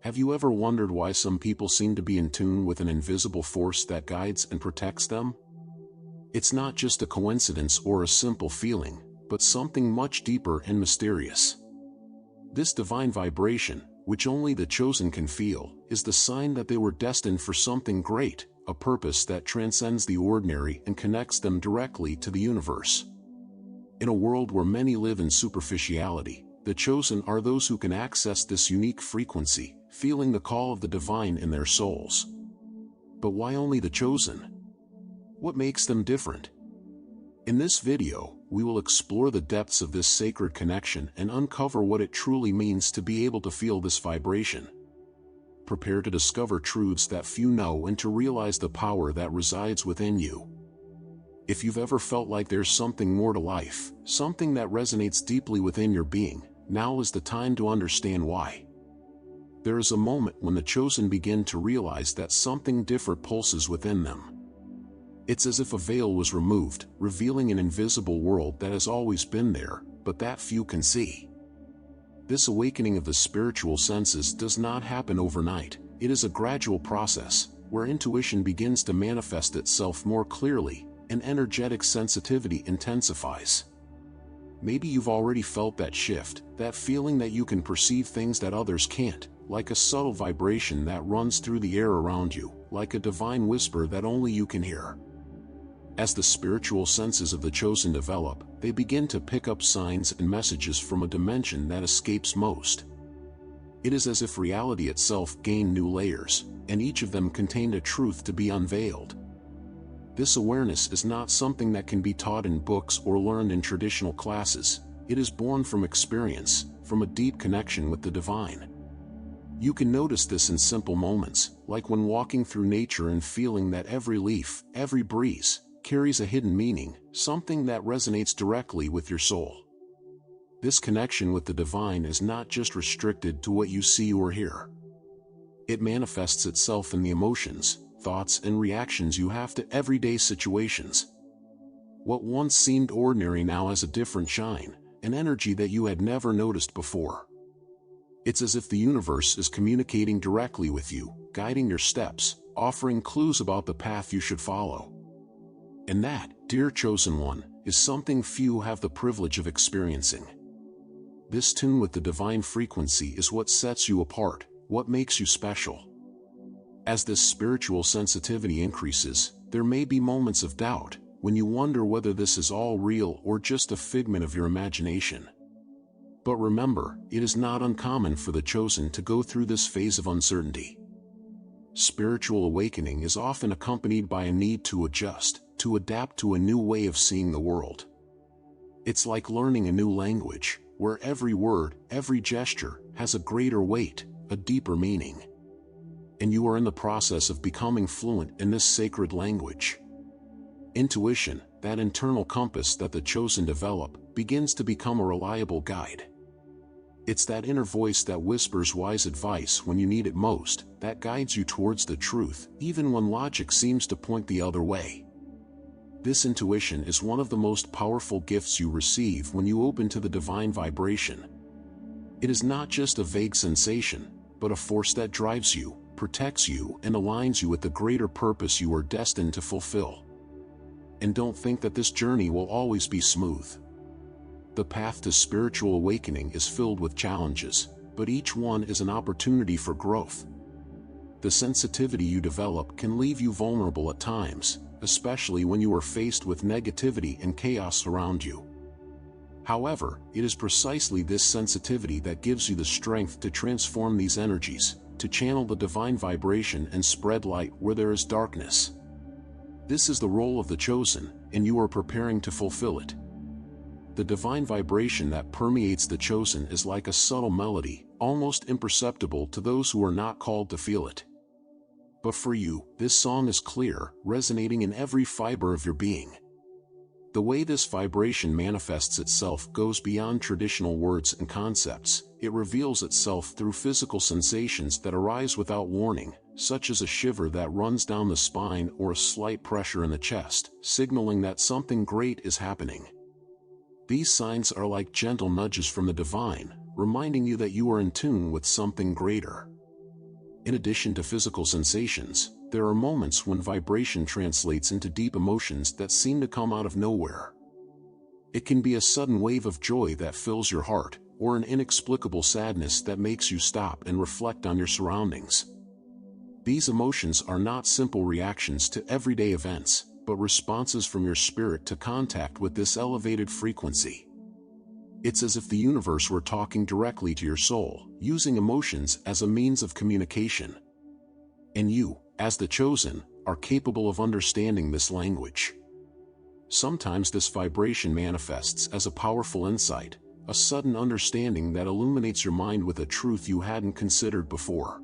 Have you ever wondered why some people seem to be in tune with an invisible force that guides and protects them? It's not just a coincidence or a simple feeling, but something much deeper and mysterious. This divine vibration, which only the chosen can feel, is the sign that they were destined for something great, a purpose that transcends the ordinary and connects them directly to the universe. In a world where many live in superficiality, the chosen are those who can access this unique frequency, feeling the call of the divine in their souls. But why only the chosen? What makes them different? In this video, we will explore the depths of this sacred connection and uncover what it truly means to be able to feel this vibration. Prepare to discover truths that few know and to realize the power that resides within you. If you've ever felt like there's something more to life, something that resonates deeply within your being, now is the time to understand why. There is a moment when the chosen begin to realize that something different pulses within them. It's as if a veil was removed, revealing an invisible world that has always been there, but that few can see. This awakening of the spiritual senses does not happen overnight. It is a gradual process, where intuition begins to manifest itself more clearly, and energetic sensitivity intensifies. Maybe you've already felt that shift, that feeling that you can perceive things that others can't, like a subtle vibration that runs through the air around you, like a divine whisper that only you can hear. As the spiritual senses of the chosen develop, they begin to pick up signs and messages from a dimension that escapes most. It is as if reality itself gained new layers, and each of them contained a truth to be unveiled. This awareness is not something that can be taught in books or learned in traditional classes. It is born from experience, from a deep connection with the divine. You can notice this in simple moments, like when walking through nature and feeling that every leaf, every breeze, carries a hidden meaning, something that resonates directly with your soul. This connection with the divine is not just restricted to what you see or hear. It manifests itself in the emotions, thoughts, and reactions you have to everyday situations. What once seemed ordinary now has a different shine, an energy that you had never noticed before. It's as if the universe is communicating directly with you, guiding your steps, offering clues about the path you should follow. And that, dear chosen one, is something few have the privilege of experiencing. This tune with the divine frequency is what sets you apart, what makes you special. As this spiritual sensitivity increases, there may be moments of doubt, when you wonder whether this is all real or just a figment of your imagination. But remember, it is not uncommon for the chosen to go through this phase of uncertainty. Spiritual awakening is often accompanied by a need to adjust, to adapt to a new way of seeing the world. It's like learning a new language, where every word, every gesture, has a greater weight, a deeper meaning. And you are in the process of becoming fluent in this sacred language. Intuition, that internal compass that the chosen develop, begins to become a reliable guide. It's that inner voice that whispers wise advice when you need it most, that guides you towards the truth, even when logic seems to point the other way. This intuition is one of the most powerful gifts you receive when you open to the divine vibration. It is not just a vague sensation, but a force that drives you, protects you, and aligns you with the greater purpose you are destined to fulfill. And don't think that this journey will always be smooth. The path to spiritual awakening is filled with challenges, but each one is an opportunity for growth. The sensitivity you develop can leave you vulnerable at times, especially when you are faced with negativity and chaos around you. However, it is precisely this sensitivity that gives you the strength to transform these energies, to channel the divine vibration and spread light where there is darkness. This is the role of the chosen, and you are preparing to fulfill it. The divine vibration that permeates the chosen is like a subtle melody, almost imperceptible to those who are not called to feel it. But for you, this song is clear, resonating in every fiber of your being. The way this vibration manifests itself goes beyond traditional words and concepts. It reveals itself through physical sensations that arise without warning, such as a shiver that runs down the spine or a slight pressure in the chest, signaling that something great is happening. These signs are like gentle nudges from the divine, reminding you that you are in tune with something greater. In addition to physical sensations, there are moments when vibration translates into deep emotions that seem to come out of nowhere. It can be a sudden wave of joy that fills your heart, or an inexplicable sadness that makes you stop and reflect on your surroundings. These emotions are not simple reactions to everyday events, but responses from your spirit to contact with this elevated frequency. It's as if the universe were talking directly to your soul, using emotions as a means of communication. And you, as the chosen, are capable of understanding this language. Sometimes this vibration manifests as a powerful insight, a sudden understanding that illuminates your mind with a truth you hadn't considered before.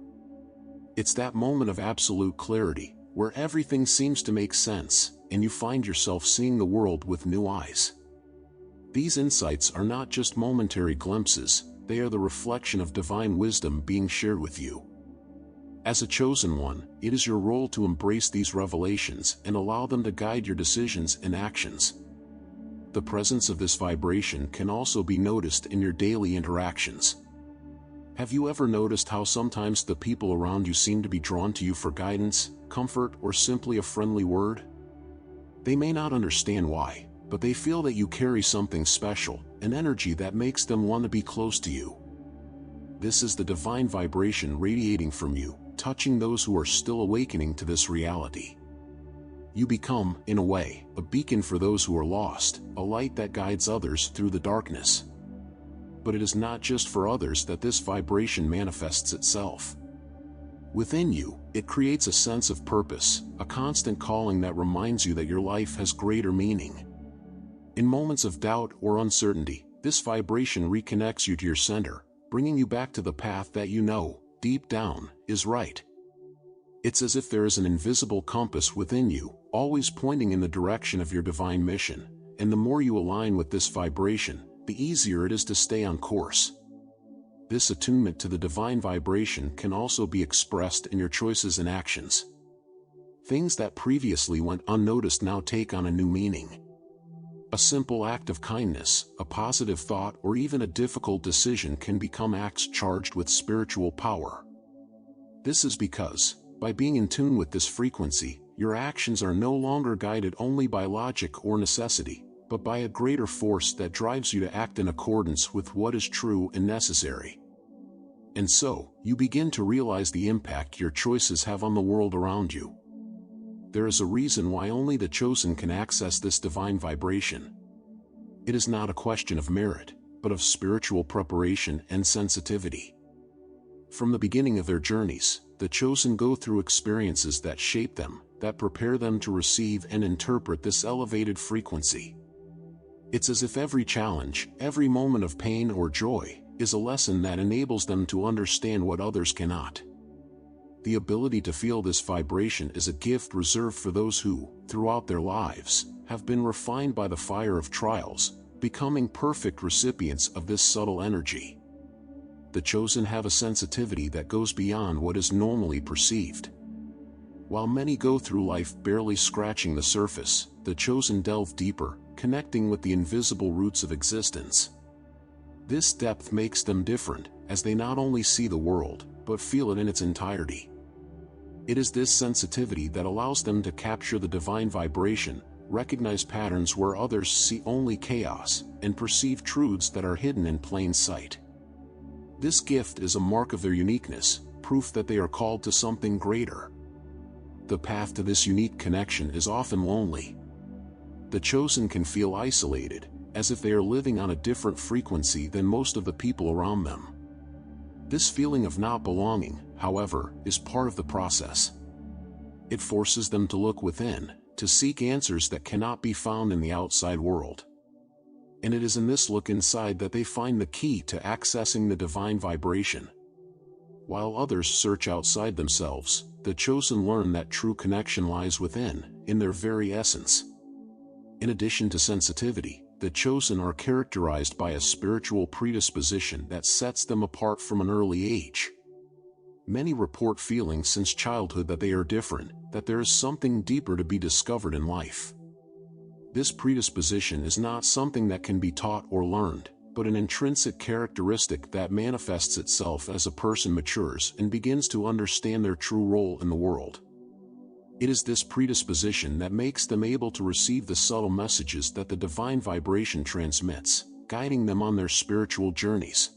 It's that moment of absolute clarity, where everything seems to make sense, and you find yourself seeing the world with new eyes. These insights are not just momentary glimpses, they are the reflection of divine wisdom being shared with you. As a chosen one, it is your role to embrace these revelations and allow them to guide your decisions and actions. The presence of this vibration can also be noticed in your daily interactions. Have you ever noticed how sometimes the people around you seem to be drawn to you for guidance, comfort, or simply a friendly word? They may not understand why, but they feel that you carry something special, an energy that makes them want to be close to you. This is the divine vibration radiating from you, touching those who are still awakening to this reality. You become, in a way, a beacon for those who are lost, a light that guides others through the darkness. But it is not just for others that this vibration manifests itself. Within you, it creates a sense of purpose, a constant calling that reminds you that your life has greater meaning. In moments of doubt or uncertainty, this vibration reconnects you to your center, bringing you back to the path that you know, deep down, is right. It's as if there is an invisible compass within you, always pointing in the direction of your divine mission, and the more you align with this vibration, the easier it is to stay on course. This attunement to the divine vibration can also be expressed in your choices and actions. Things that previously went unnoticed now take on a new meaning. A simple act of kindness, a positive thought, or even a difficult decision can become acts charged with spiritual power. This is because, by being in tune with this frequency, your actions are no longer guided only by logic or necessity, but by a greater force that drives you to act in accordance with what is true and necessary. And so, you begin to realize the impact your choices have on the world around you. There is a reason why only the chosen can access this divine vibration. It is not a question of merit, but of spiritual preparation and sensitivity. From the beginning of their journeys, the chosen go through experiences that shape them, that prepare them to receive and interpret this elevated frequency. It's as if every challenge, every moment of pain or joy, is a lesson that enables them to understand what others cannot. The ability to feel this vibration is a gift reserved for those who, throughout their lives, have been refined by the fire of trials, becoming perfect recipients of this subtle energy. The chosen have a sensitivity that goes beyond what is normally perceived. While many go through life barely scratching the surface, the chosen delve deeper, connecting with the invisible roots of existence. This depth makes them different, as they not only see the world, but feel it in its entirety. It is this sensitivity that allows them to capture the divine vibration, recognize patterns where others see only chaos, and perceive truths that are hidden in plain sight. This gift is a mark of their uniqueness, proof that they are called to something greater. The path to this unique connection is often lonely. The chosen can feel isolated, as if they are living on a different frequency than most of the people around them. This feeling of not belonging, however, is part of the process. It forces them to look within, to seek answers that cannot be found in the outside world. And it is in this look inside that they find the key to accessing the divine vibration. While others search outside themselves, the chosen learn that true connection lies within, in their very essence. In addition to sensitivity, the chosen are characterized by a spiritual predisposition that sets them apart from an early age. Many report feeling since childhood that they are different, that there is something deeper to be discovered in life. This predisposition is not something that can be taught or learned, but an intrinsic characteristic that manifests itself as a person matures and begins to understand their true role in the world. It is this predisposition that makes them able to receive the subtle messages that the divine vibration transmits, guiding them on their spiritual journeys.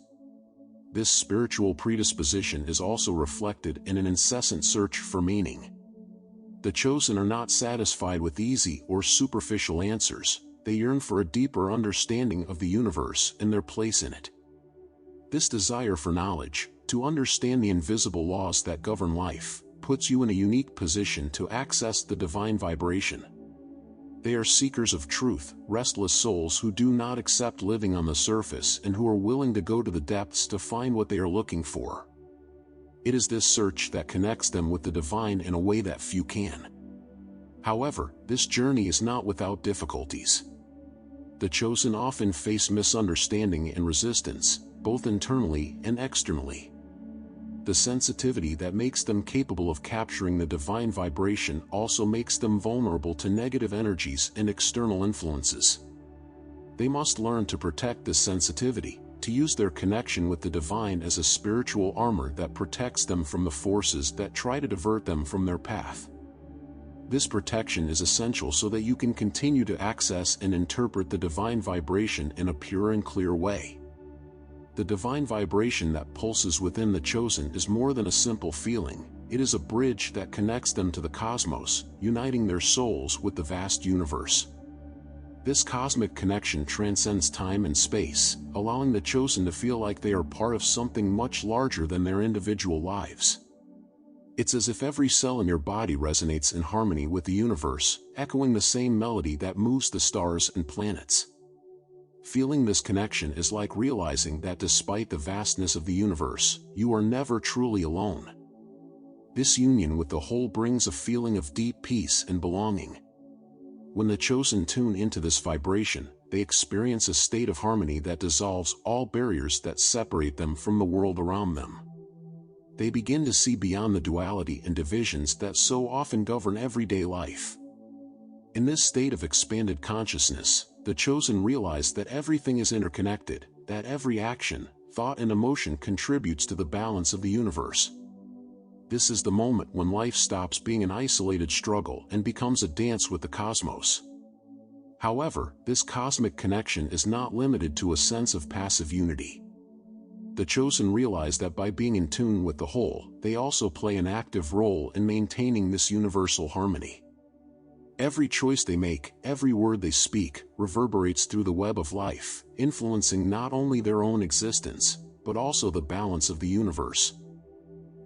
This spiritual predisposition is also reflected in an incessant search for meaning. The chosen are not satisfied with easy or superficial answers. They yearn for a deeper understanding of the universe and their place in it. This desire for knowledge, to understand the invisible laws that govern life, puts you in a unique position to access the divine vibration. They are seekers of truth, restless souls who do not accept living on the surface and who are willing to go to the depths to find what they are looking for. It is this search that connects them with the divine in a way that few can. However, this journey is not without difficulties. The chosen often face misunderstanding and resistance, both internally and externally. The sensitivity that makes them capable of capturing the divine vibration also makes them vulnerable to negative energies and external influences. They must learn to protect this sensitivity, to use their connection with the divine as a spiritual armor that protects them from the forces that try to divert them from their path. This protection is essential so that you can continue to access and interpret the divine vibration in a pure and clear way. The divine vibration that pulses within the chosen is more than a simple feeling. It is a bridge that connects them to the cosmos, uniting their souls with the vast universe. This cosmic connection transcends time and space, allowing the chosen to feel like they are part of something much larger than their individual lives. It's as if every cell in your body resonates in harmony with the universe, echoing the same melody that moves the stars and planets. Feeling this connection is like realizing that despite the vastness of the universe, you are never truly alone. This union with the whole brings a feeling of deep peace and belonging. When the chosen tune into this vibration, they experience a state of harmony that dissolves all barriers that separate them from the world around them. They begin to see beyond the duality and divisions that so often govern everyday life. In this state of expanded consciousness, the chosen realize that everything is interconnected, that every action, thought and emotion contributes to the balance of the universe. This is the moment when life stops being an isolated struggle and becomes a dance with the cosmos. However, this cosmic connection is not limited to a sense of passive unity. The chosen realize that by being in tune with the whole, they also play an active role in maintaining this universal harmony. Every choice they make, every word they speak, reverberates through the web of life, influencing not only their own existence, but also the balance of the universe.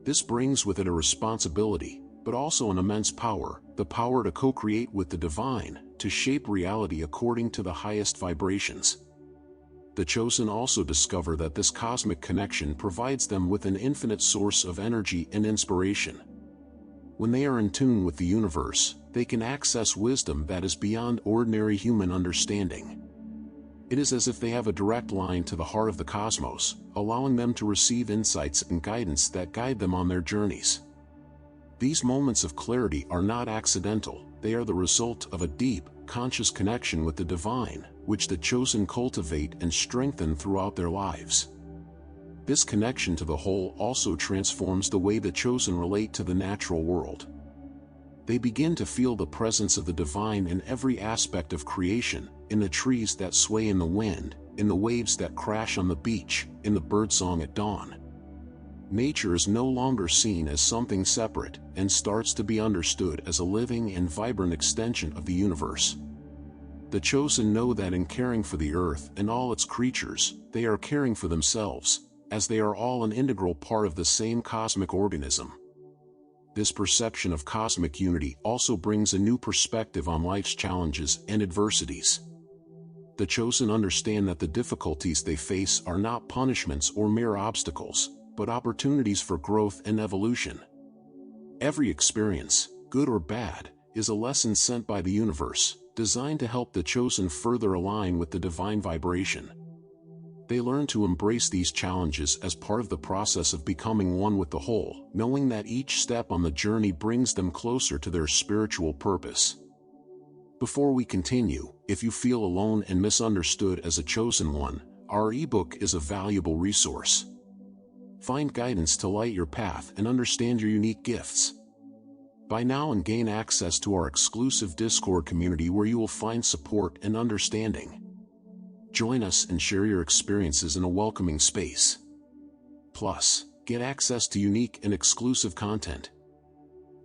This brings with it a responsibility, but also an immense power, the power to co-create with the divine, to shape reality according to the highest vibrations. The chosen also discover that this cosmic connection provides them with an infinite source of energy and inspiration. When they are in tune with the universe, they can access wisdom that is beyond ordinary human understanding. It is as if they have a direct line to the heart of the cosmos, allowing them to receive insights and guidance that guide them on their journeys. These moments of clarity are not accidental, they are the result of a deep, conscious connection with the divine, which the chosen cultivate and strengthen throughout their lives. This connection to the whole also transforms the way the chosen relate to the natural world. They begin to feel the presence of the divine in every aspect of creation, in the trees that sway in the wind, in the waves that crash on the beach, in the birdsong at dawn. Nature is no longer seen as something separate, and starts to be understood as a living and vibrant extension of the universe. The chosen know that in caring for the earth and all its creatures, they are caring for themselves, as they are all an integral part of the same cosmic organism. This perception of cosmic unity also brings a new perspective on life's challenges and adversities. The chosen understand that the difficulties they face are not punishments or mere obstacles, but opportunities for growth and evolution. Every experience, good or bad, is a lesson sent by the universe, designed to help the chosen further align with the divine vibration. They learn to embrace these challenges as part of the process of becoming one with the whole, knowing that each step on the journey brings them closer to their spiritual purpose. Before we continue, if you feel alone and misunderstood as a chosen one, our ebook is a valuable resource. Find guidance to light your path and understand your unique gifts. Buy now and gain access to our exclusive Discord community where you will find support and understanding. Join us and share your experiences in a welcoming space. Plus, get access to unique and exclusive content.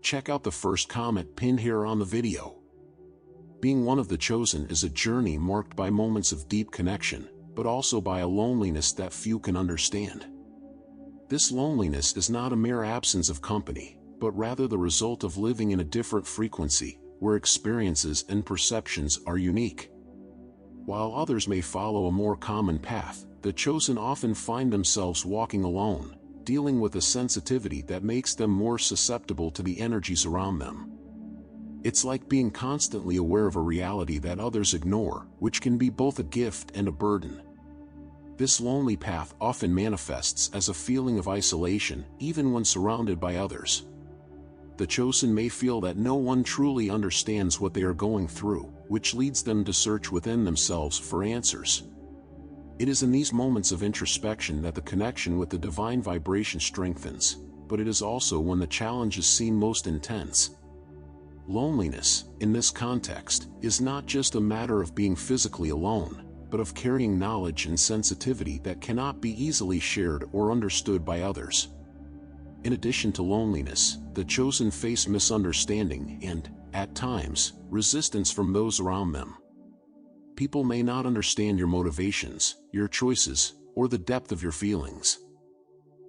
Check out the first comment pinned here on the video. Being one of the chosen is a journey marked by moments of deep connection, but also by a loneliness that few can understand. This loneliness is not a mere absence of company, but rather the result of living in a different frequency, where experiences and perceptions are unique. While others may follow a more common path, the chosen often find themselves walking alone, dealing with a sensitivity that makes them more susceptible to the energies around them. It's like being constantly aware of a reality that others ignore, which can be both a gift and a burden. This lonely path often manifests as a feeling of isolation, even when surrounded by others. The chosen may feel that no one truly understands what they are going through, which leads them to search within themselves for answers. It is in these moments of introspection that the connection with the divine vibration strengthens, but it is also when the challenges seem most intense. Loneliness, in this context, is not just a matter of being physically alone, but of carrying knowledge and sensitivity that cannot be easily shared or understood by others. In addition to loneliness, the chosen face misunderstanding and, at times, resistance from those around them. People may not understand your motivations, your choices, or the depth of your feelings.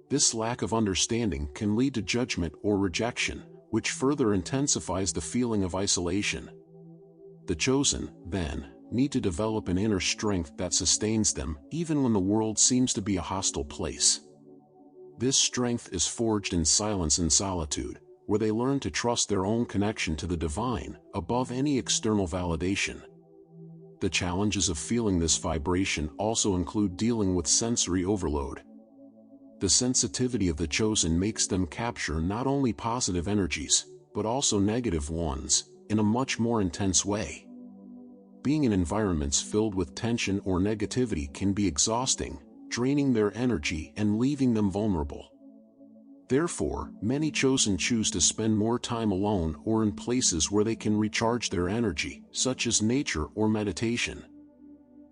This lack of understanding can lead to judgment or rejection, which further intensifies the feeling of isolation. The chosen, then, need to develop an inner strength that sustains them, even when the world seems to be a hostile place. This strength is forged in silence and solitude, where they learn to trust their own connection to the divine, above any external validation. The challenges of feeling this vibration also include dealing with sensory overload. The sensitivity of the chosen makes them capture not only positive energies, but also negative ones, in a much more intense way. Being in environments filled with tension or negativity can be exhausting, draining their energy and leaving them vulnerable. Therefore, many chosen choose to spend more time alone or in places where they can recharge their energy, such as nature or meditation.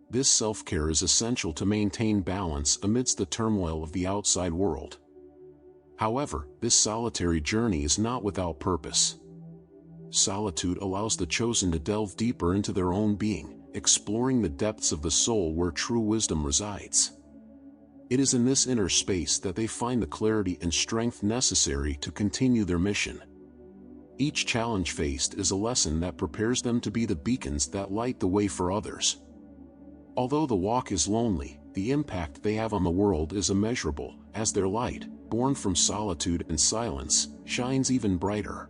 This self-care is essential to maintain balance amidst the turmoil of the outside world. However, this solitary journey is not without purpose. Solitude allows the chosen to delve deeper into their own being, exploring the depths of the soul where true wisdom resides. It is in this inner space that they find the clarity and strength necessary to continue their mission. Each challenge faced is a lesson that prepares them to be the beacons that light the way for others. Although the walk is lonely, the impact they have on the world is immeasurable, as their light, born from solitude and silence, shines even brighter.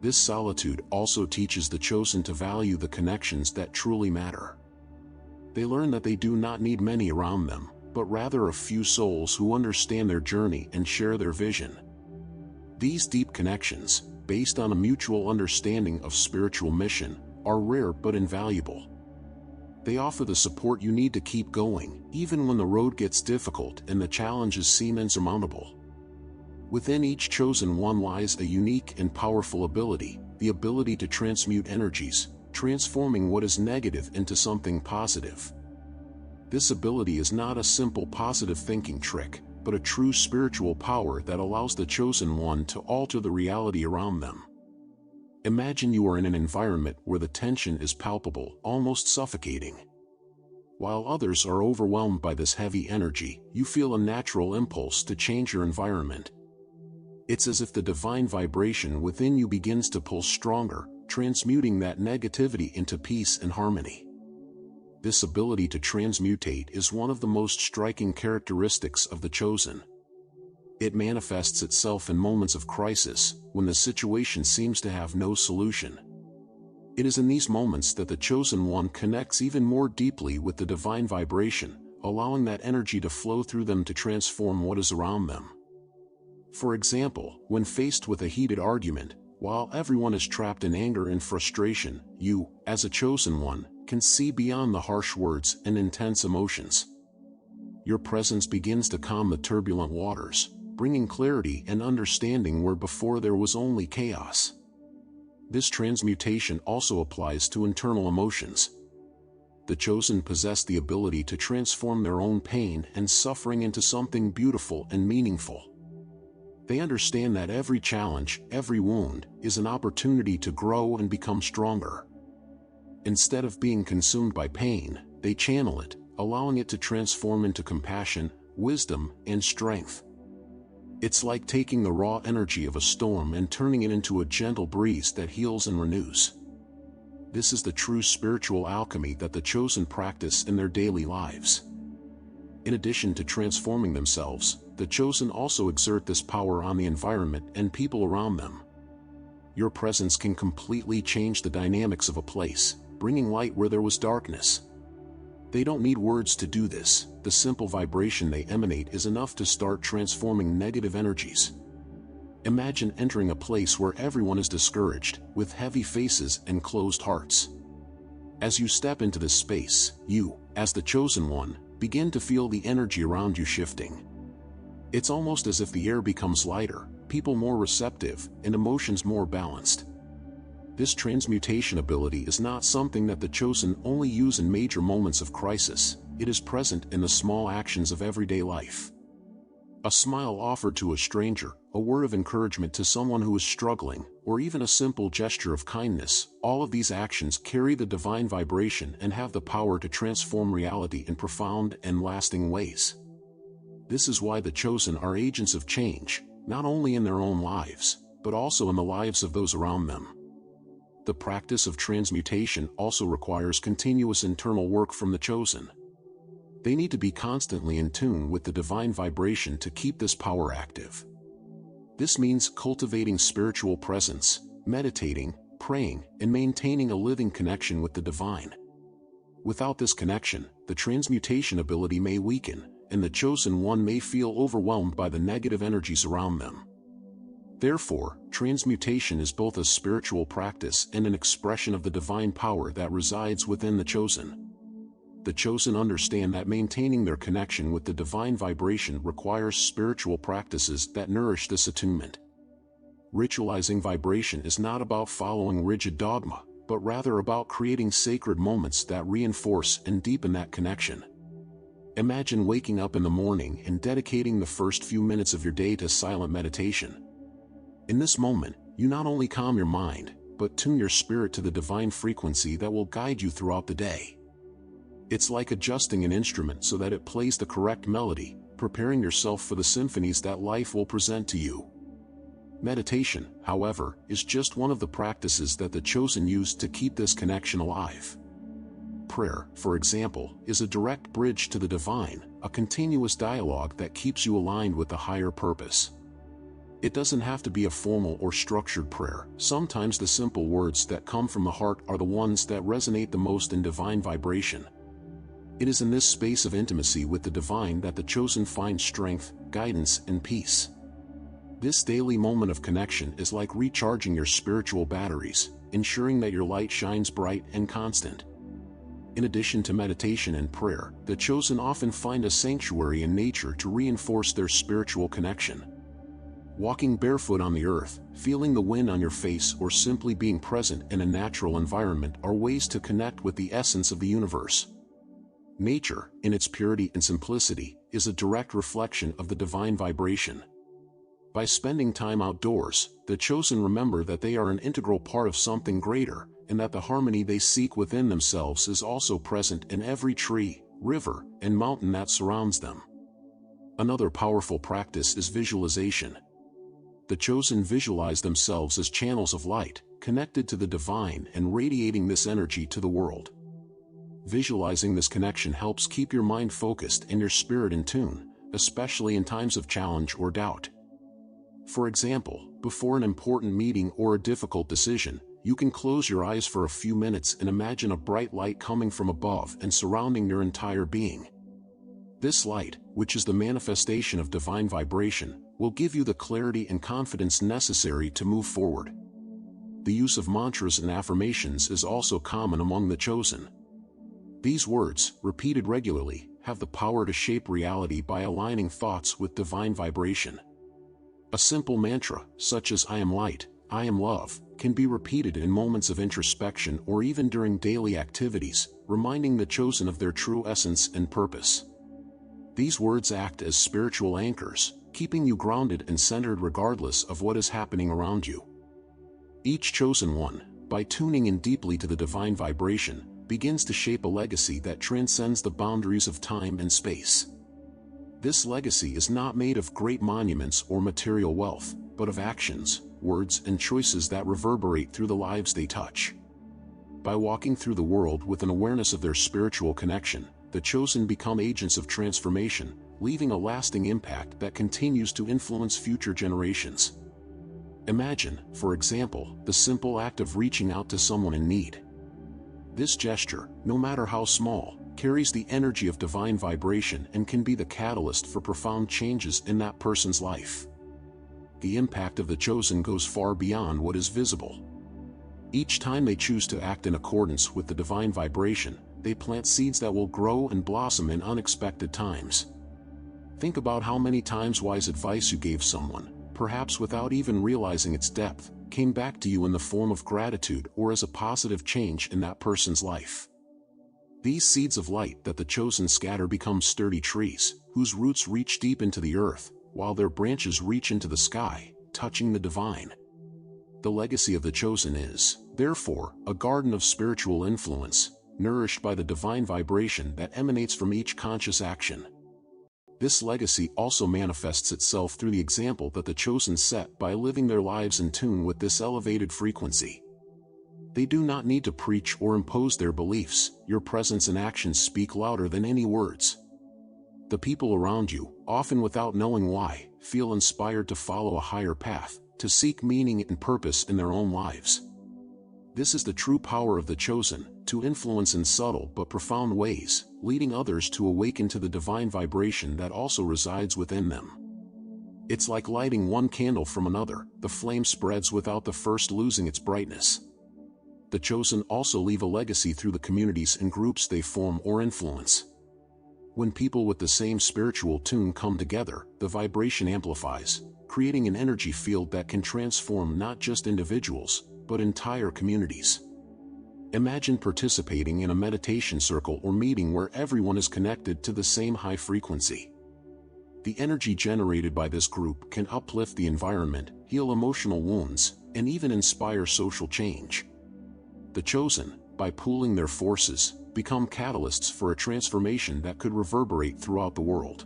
This solitude also teaches the chosen to value the connections that truly matter. They learn that they do not need many around them, but rather a few souls who understand their journey and share their vision. These deep connections, based on a mutual understanding of spiritual mission, are rare but invaluable. They offer the support you need to keep going, even when the road gets difficult and the challenges seem insurmountable. Within each chosen one lies a unique and powerful ability, the ability to transmute energies, transforming what is negative into something positive. This ability is not a simple positive thinking trick, but a true spiritual power that allows the chosen one to alter the reality around them. Imagine you are in an environment where the tension is palpable, almost suffocating. While others are overwhelmed by this heavy energy, you feel a natural impulse to change your environment. It's as if the divine vibration within you begins to pull stronger, transmuting that negativity into peace and harmony. This ability to transmutate is one of the most striking characteristics of the chosen. It manifests itself in moments of crisis, when the situation seems to have no solution. It is in these moments that the chosen one connects even more deeply with the divine vibration, allowing that energy to flow through them to transform what is around them. For example, when faced with a heated argument, while everyone is trapped in anger and frustration, you, as a chosen one, can see beyond the harsh words and intense emotions. Your presence begins to calm the turbulent waters, bringing clarity and understanding where before there was only chaos. This transmutation also applies to internal emotions. The chosen possess the ability to transform their own pain and suffering into something beautiful and meaningful. They understand that every challenge, every wound, is an opportunity to grow and become stronger. Instead of being consumed by pain, they channel it, allowing it to transform into compassion, wisdom, and strength. It's like taking the raw energy of a storm and turning it into a gentle breeze that heals and renews. This is the true spiritual alchemy that the chosen practice in their daily lives. In addition to transforming themselves, the chosen also exert this power on the environment and people around them. Your presence can completely change the dynamics of a place, bringing light where there was darkness. They don't need words to do this. The simple vibration they emanate is enough to start transforming negative energies. Imagine entering a place where everyone is discouraged, with heavy faces and closed hearts. As you step into this space, you, as the chosen one, begin to feel the energy around you shifting. It's almost as if the air becomes lighter, people more receptive, and emotions more balanced. This transmutation ability is not something that the chosen only use in major moments of crisis. It is present in the small actions of everyday life. A smile offered to a stranger, a word of encouragement to someone who is struggling, or even a simple gesture of kindness, all of these actions carry the divine vibration and have the power to transform reality in profound and lasting ways. This is why the chosen are agents of change, not only in their own lives, but also in the lives of those around them. The practice of transmutation also requires continuous internal work from the chosen. They need to be constantly in tune with the divine vibration to keep this power active. This means cultivating spiritual presence, meditating, praying, and maintaining a living connection with the divine. Without this connection, the transmutation ability may weaken, and the chosen one may feel overwhelmed by the negative energies around them. Therefore, transmutation is both a spiritual practice and an expression of the divine power that resides within the chosen. The chosen understand that maintaining their connection with the divine vibration requires spiritual practices that nourish this attunement. Ritualizing vibration is not about following rigid dogma, but rather about creating sacred moments that reinforce and deepen that connection. Imagine waking up in the morning and dedicating the first few minutes of your day to silent meditation. In this moment, you not only calm your mind, but tune your spirit to the divine frequency that will guide you throughout the day. It's like adjusting an instrument so that it plays the correct melody, preparing yourself for the symphonies that life will present to you. Meditation, however, is just one of the practices that the chosen use to keep this connection alive. Prayer, for example, is a direct bridge to the divine, a continuous dialogue that keeps you aligned with the higher purpose. It doesn't have to be a formal or structured prayer. Sometimes the simple words that come from the heart are the ones that resonate the most in divine vibration. It is in this space of intimacy with the divine that the chosen find strength, guidance, and peace. This daily moment of connection is like recharging your spiritual batteries, ensuring that your light shines bright and constant. In addition to meditation and prayer, the chosen often find a sanctuary in nature to reinforce their spiritual connection. Walking barefoot on the earth, feeling the wind on your face, or simply being present in a natural environment are ways to connect with the essence of the universe. Nature, in its purity and simplicity, is a direct reflection of the divine vibration. By spending time outdoors, the chosen remember that they are an integral part of something greater, and that the harmony they seek within themselves is also present in every tree, river, and mountain that surrounds them. Another powerful practice is visualization. The chosen visualize themselves as channels of light, connected to the divine and radiating this energy to the world. Visualizing this connection helps keep your mind focused and your spirit in tune, especially in times of challenge or doubt. For example, before an important meeting or a difficult decision, you can close your eyes for a few minutes and imagine a bright light coming from above and surrounding your entire being. This light, which is the manifestation of divine vibration, will give you the clarity and confidence necessary to move forward. The use of mantras and affirmations is also common among the chosen. These words, repeated regularly, have the power to shape reality by aligning thoughts with divine vibration. A simple mantra, such as "I am light, I am love," can be repeated in moments of introspection or even during daily activities, reminding the chosen of their true essence and purpose. These words act as spiritual anchors, keeping you grounded and centered regardless of what is happening around you. Each chosen one, by tuning in deeply to the divine vibration, begins to shape a legacy that transcends the boundaries of time and space. This legacy is not made of great monuments or material wealth, but of actions, words, and choices that reverberate through the lives they touch. By walking through the world with an awareness of their spiritual connection, the chosen become agents of transformation, leaving a lasting impact that continues to influence future generations. Imagine, for example, the simple act of reaching out to someone in need. This gesture, no matter how small, carries the energy of divine vibration and can be the catalyst for profound changes in that person's life. The impact of the chosen goes far beyond what is visible. Each time they choose to act in accordance with the divine vibration, they plant seeds that will grow and blossom in unexpected times. Think about how many times wise advice you gave someone, perhaps without even realizing its depth, came back to you in the form of gratitude or as a positive change in that person's life. These seeds of light that the chosen scatter become sturdy trees, whose roots reach deep into the earth, while their branches reach into the sky, touching the divine. The legacy of the chosen is, therefore, a garden of spiritual influence, nourished by the divine vibration that emanates from each conscious action. This legacy also manifests itself through the example that the chosen set by living their lives in tune with this elevated frequency. They do not need to preach or impose their beliefs. Your presence and actions speak louder than any words. The people around you, often without knowing why, feel inspired to follow a higher path, to seek meaning and purpose in their own lives. This is the true power of the chosen, to influence in subtle but profound ways, leading others to awaken to the divine vibration that also resides within them. It's like lighting one candle from another, the flame spreads without the first losing its brightness. The chosen also leave a legacy through the communities and groups they form or influence. When people with the same spiritual tune come together, the vibration amplifies, creating an energy field that can transform not just individuals, but entire communities. Imagine participating in a meditation circle or meeting where everyone is connected to the same high frequency. The energy generated by this group can uplift the environment, heal emotional wounds, and even inspire social change. The chosen, by pooling their forces, become catalysts for a transformation that could reverberate throughout the world.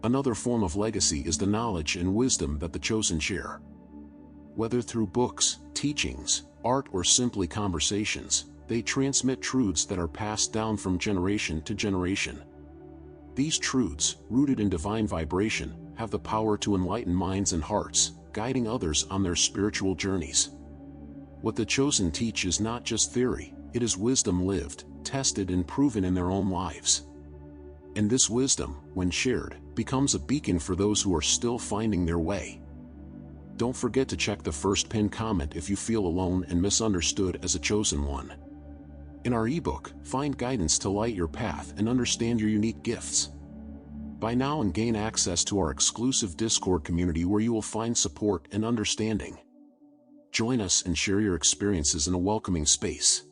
Another form of legacy is the knowledge and wisdom that the chosen share. Whether through books, teachings, art, or simply conversations, they transmit truths that are passed down from generation to generation. These truths, rooted in divine vibration, have the power to enlighten minds and hearts, guiding others on their spiritual journeys. What the chosen teach is not just theory, it is wisdom lived, tested, and proven in their own lives. And this wisdom, when shared, becomes a beacon for those who are still finding their way. Don't forget to check the first pinned comment if you feel alone and misunderstood as a chosen one. In our ebook, find guidance to light your path and understand your unique gifts. Buy now and gain access to our exclusive Discord community where you will find support and understanding. Join us and share your experiences in a welcoming space.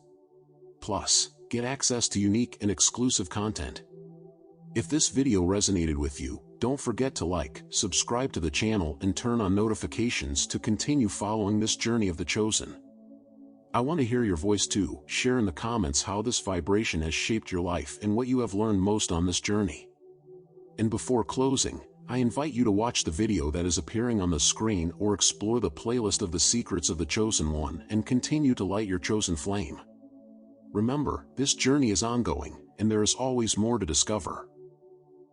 Plus, get access to unique and exclusive content. If this video resonated with you, don't forget to like, subscribe to the channel, and turn on notifications to continue following this journey of the chosen. I want to hear your voice too. Share in the comments how this vibration has shaped your life and what you have learned most on this journey. And before closing, I invite you to watch the video that is appearing on the screen or explore the playlist of the Secrets of the Chosen One and continue to light your chosen flame. Remember, this journey is ongoing, and there is always more to discover.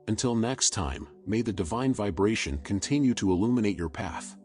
Until next time, may the divine vibration continue to illuminate your path.